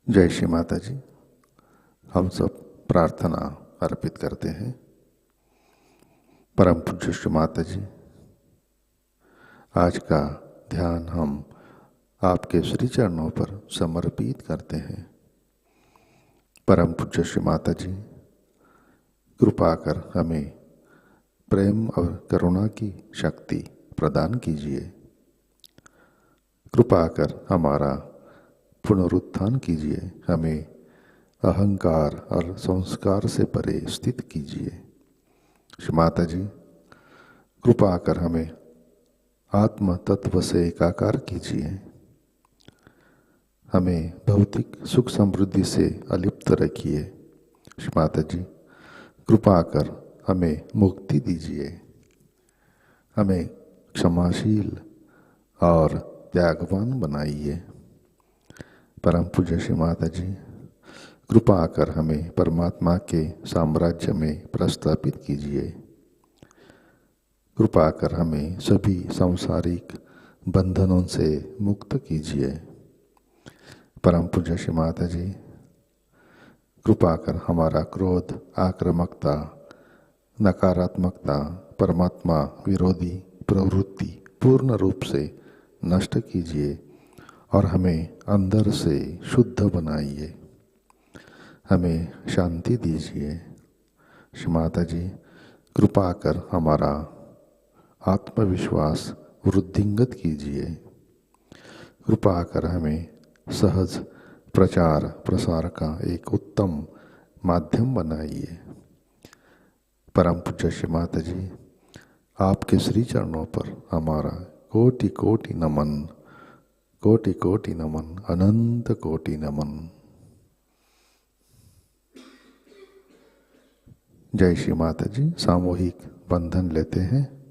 जय श्री माता जी। हम सब प्रार्थना अर्पित करते हैं। परम पूज्य श्री माता जी, आज का ध्यान हम आपके श्री चरणों पर समर्पित करते हैं। परम पूज्य श्री माता जी, कृपा कर हमें प्रेम और करुणा की शक्ति प्रदान कीजिए। कृपा कर हमारा पुनरुत्थान कीजिए। हमें अहंकार और संस्कार से परे स्थित कीजिए। श्री माता जी, कृपा कर हमें आत्म तत्व से एकाकार कीजिए। हमें भौतिक सुख समृद्धि से अलिप्त रखिए। श्री माता जी, कृपा कर हमें मुक्ति दीजिए। हमें क्षमाशील और त्यागवान बनाइए। परम पूज्य श्री माता जी, कृपा कर हमें परमात्मा के साम्राज्य में प्रस्थापित कीजिए। कृपा कर हमें सभी सांसारिक बंधनों से मुक्त कीजिए। परम पूज्य श्री माता जी, कृपा कर हमारा क्रोध, आक्रामकता, नकारात्मकता, परमात्मा विरोधी प्रवृत्ति पूर्ण रूप से नष्ट कीजिए और हमें अंदर से शुद्ध बनाइए। हमें शांति दीजिए। श्री माता जी, कृपा कर हमारा आत्मविश्वास वृद्धिंगत कीजिए। कृपा कर हमें सहज प्रचार प्रसार का एक उत्तम माध्यम बनाइए। परम पूज्य श्री माता जी, आपके श्री चरणों पर हमारा कोटि कोटि नमन, कोटि कोटि नमन, अनंत कोटि नमन। जय श्री माता जी। सामूहिक बंधन लेते हैं।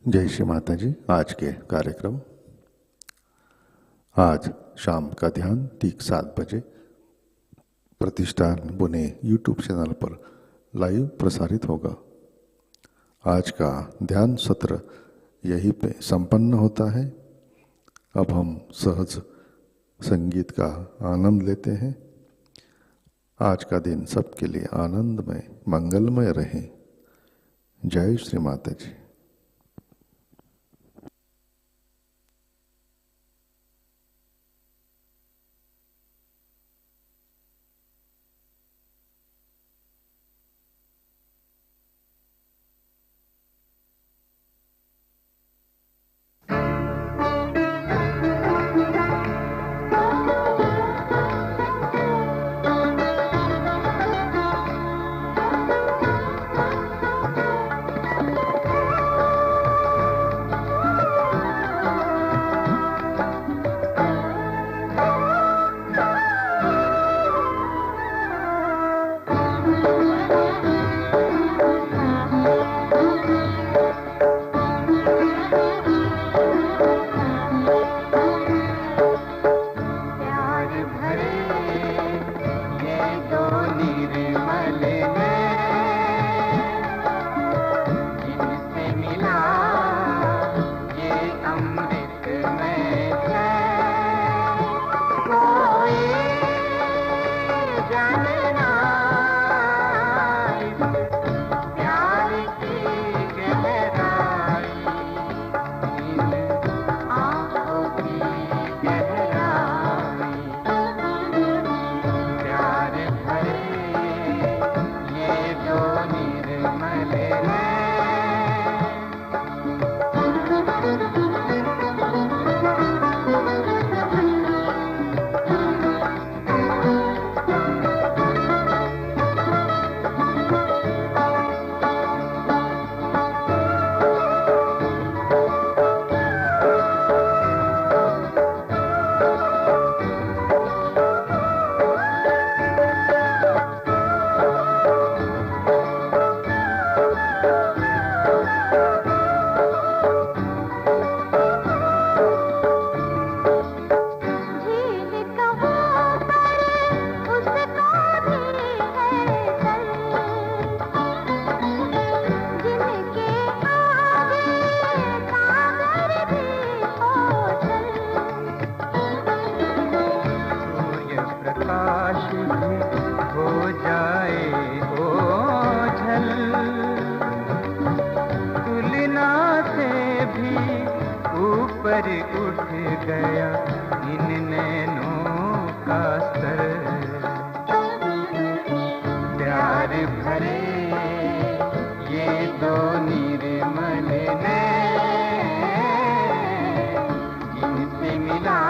जय श्री माता जी। आज के कार्यक्रम, आज शाम का ध्यान ठीक 7 बजे प्रतिष्ठान पुणे यूट्यूब चैनल पर लाइव प्रसारित होगा। आज का ध्यान सत्र यहीं पे संपन्न होता है। अब हम सहज संगीत का आनंद लेते हैं। आज का दिन सबके लिए आनंदमय मंगलमय रहे। जय श्री माता जी। ऊपर उठ गया इन नैनों का स्तर। प्यार भरे ये दो निर्मल नैन, जिनसे मिला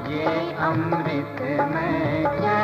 ये अमृत में चैन।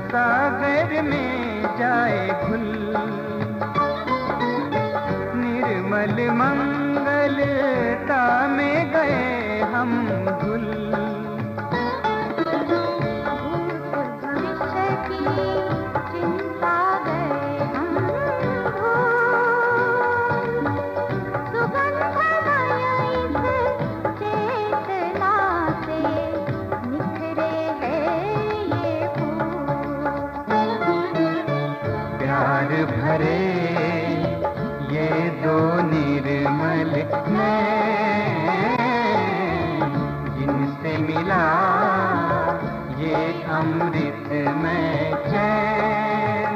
सागर में जाए घुल, निर्मल मंगलता में गए हम घुल। भविष्य की चिंता गए हम भूल, सुगंधमय इस चेतना से निखरे हैं ये फूल। प्यार भरे ये दो निर्मल नैन, जिनसे मिला ये अमृत में चैन।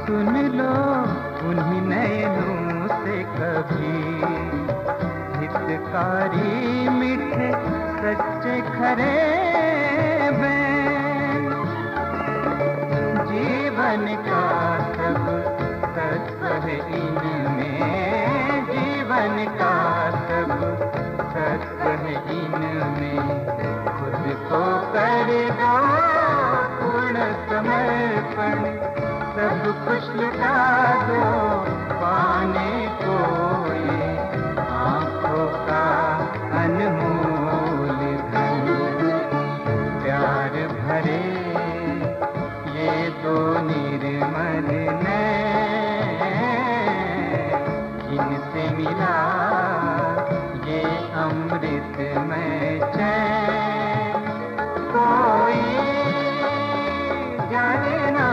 सुन लो उन्हीं नैनों से कभी हितकारी मीठे सच्चे खरे बैन। जीवन का सब तत्व है इनमें, जीवन का सब तत्व है इनमें। खुद को कर दो पूर्ण समर्पण, सब कुछ लुटा दो पाने को ये आँखों का अनमोल धन। प्यार भरे ये दो निर्मल नैन, जिनसे मिला ये अमृत में चैन। कोई जाने ना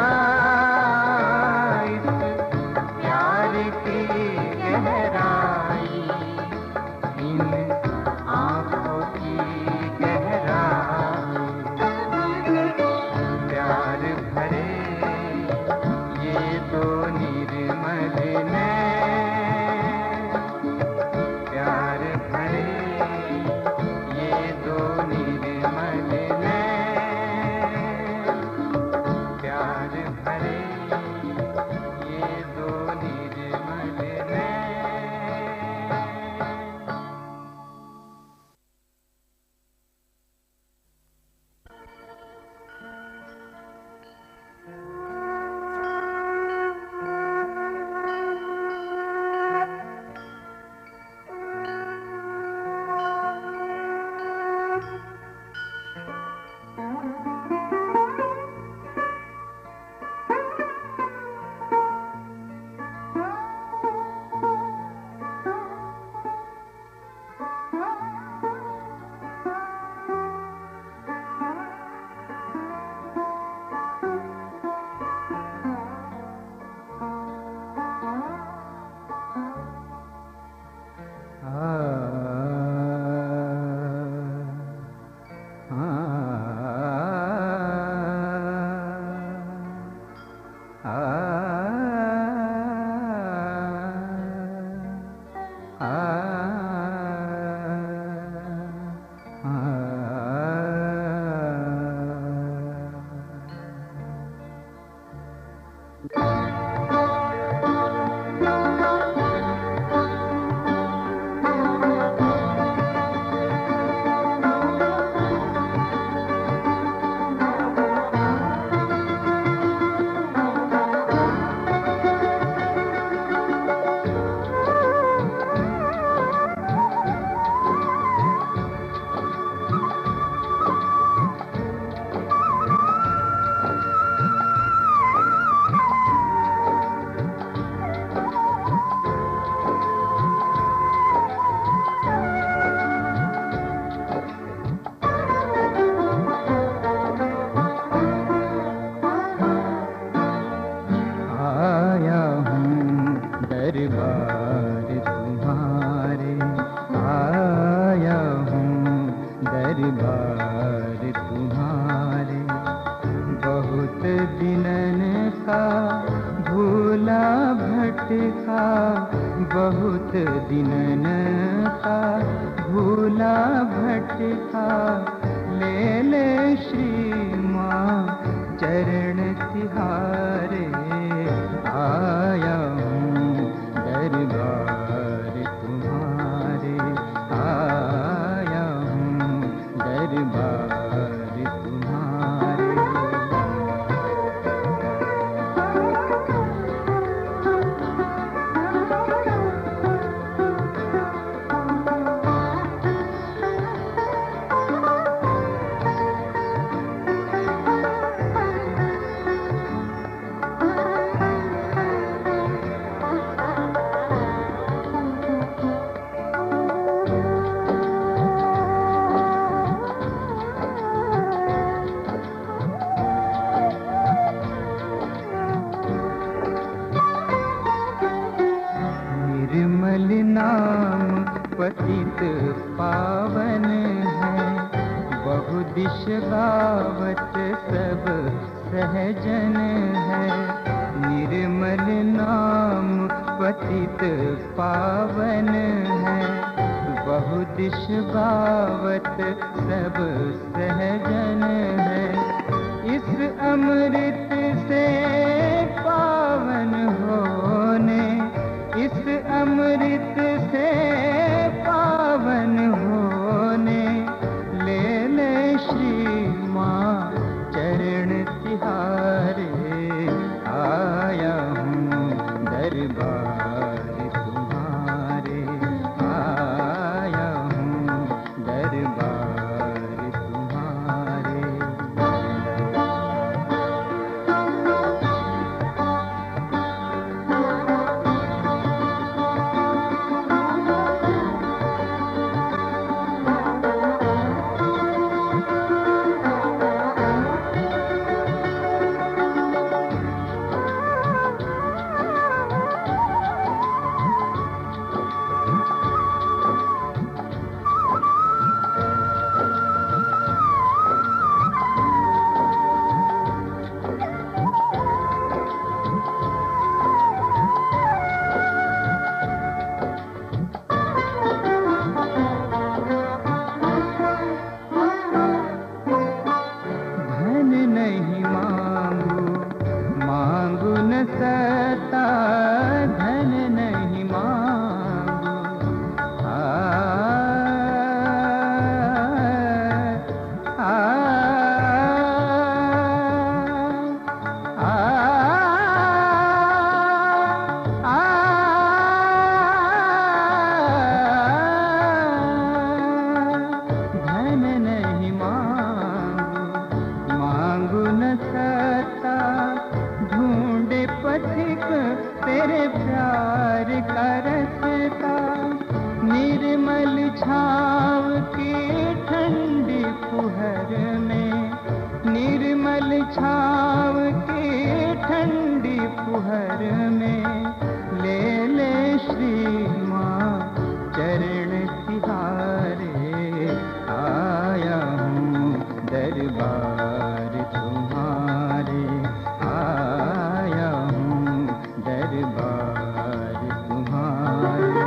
भटका बहुत दिनन का, भूला भटका ले ले श्री माँ चरण तिहारे। आया हूँ दरबार तुम्हारे, आया हूँ दरबार तुम्हारे। निर्मल नाम पतित पावन है, बहु दिश गावत सब सहजन है। निर्मल नाम पतित पावन है, बहु दिश गावत सब सहजन है। इस अमृत से पावन होने, इस अमृत से पावन होने, ले ले श्री माँ चरण तिहारे। आया हूँ दरबार तुम्हारे, आया हूँ दरबार तुम्हारे। धन नहीं मांगू, मांगू न सता, धन नहीं मांगू। आ, आ, आ, आ, धन नहीं मांगू, मांगू न सता, ढूंढे पथिक तेरे प्यार का रास्ता। निर्मल छाव की ठंडी फुहर में, निर्मल छाव की ठंडी फुहर में, ले ले श्री माँ चरण तिहारे। आया हूँ दरबार तुम्हारे, आया हूँ दरबार तुम्हारे।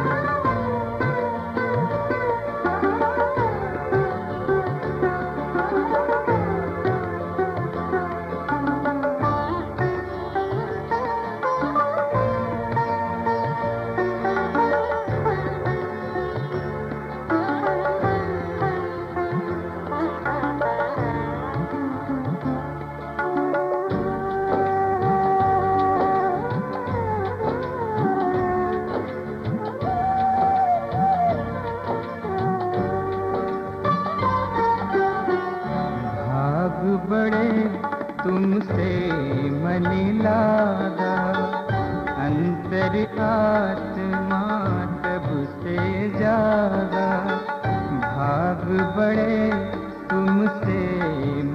भाग बड़े तुमसे मन लागा, अंतर आत्मा तब से जागा। भाग बड़े तुमसे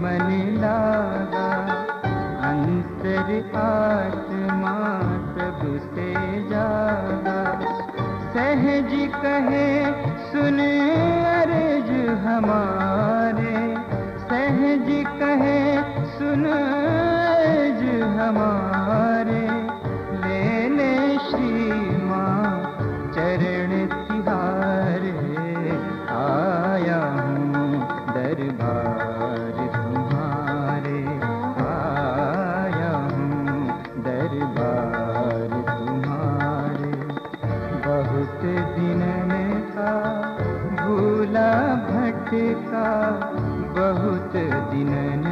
मन लागा, अंतर आत्मा तब से जागा। सहज कहे सुन अर्ज हमारे, सहज कहे सुन अर्ज हमारे, ले ले श्री जिनन